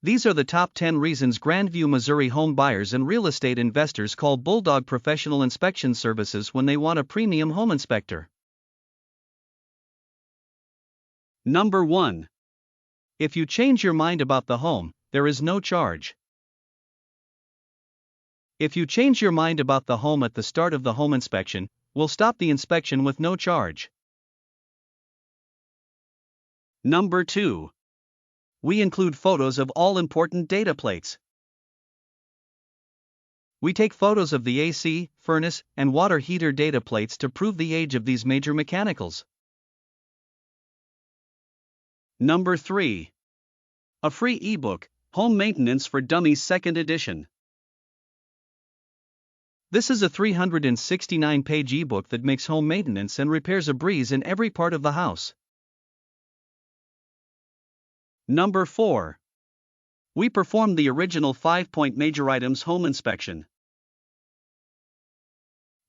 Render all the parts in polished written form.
These are the top 10 reasons Grandview, Missouri home buyers and real estate investors call Bulldog Professional Inspection Services when they want a premium home inspector. Number 1. If you change your mind about the home, there is no charge. If you change your mind about the home at the start of the home inspection, we'll stop the inspection with no charge. Number 2. We include photos of all important data plates. We take photos of the AC, furnace, and water heater data plates to prove the age of these major mechanicals. Number 3. A free ebook, Home Maintenance for Dummies 2nd edition. This is a 369-page ebook that makes home maintenance and repairs a breeze in every part of the house. Number 4. We perform the original 5-point major items home inspection.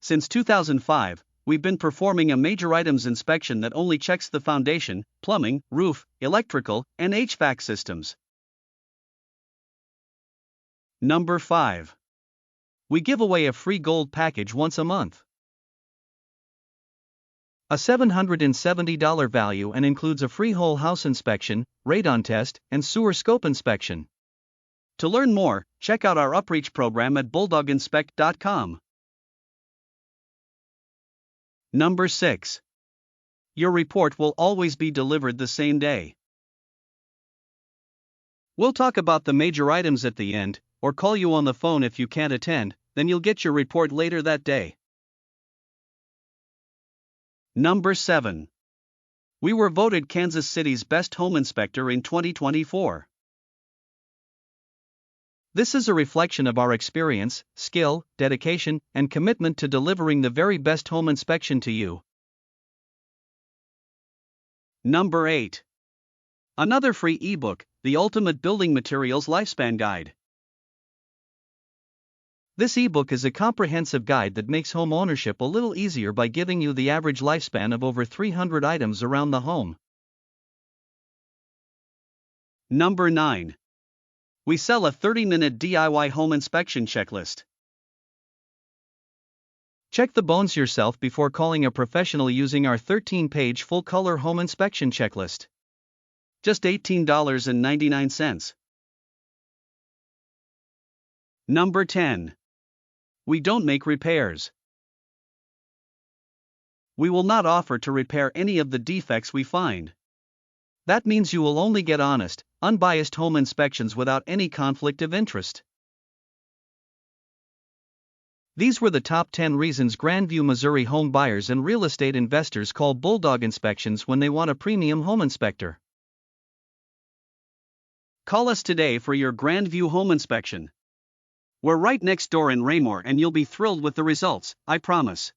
Since 2005, we've been performing a major items inspection that only checks the foundation, plumbing, roof, electrical, and HVAC systems. Number 5. We give away a free gold package once a month. A $770 value and includes a free whole house inspection, radon test, and sewer scope inspection. To learn more, check out our Upreach program at bulldoginspect.com. Number 6. Your report will always be delivered the same day. We'll talk about the major items at the end, or call you on the phone if you can't attend, then you'll get your report later that day. Number 7. We were voted Kansas City's best home inspector in 2024. This is a reflection of our experience, skill, dedication, and commitment to delivering the very best home inspection to you. Number 8. Another free ebook, The Ultimate Building Materials Lifespan Guide. This ebook is a comprehensive guide that makes home ownership a little easier by giving you the average lifespan of over 300 items around the home. Number 9. We sell a 30-minute DIY home inspection checklist. Check the bones yourself before calling a professional using our 13-page full-color home inspection checklist. Just $18.99. Number 10. We don't make repairs. We will not offer to repair any of the defects we find. That means you will only get honest, unbiased home inspections without any conflict of interest. These were the top 10 reasons Grandview, Missouri home buyers and real estate investors call Bulldog Inspections when they want a premium home inspector. Call us today for your Grandview home inspection. We're right next door in Raymore and you'll be thrilled with the results, I promise.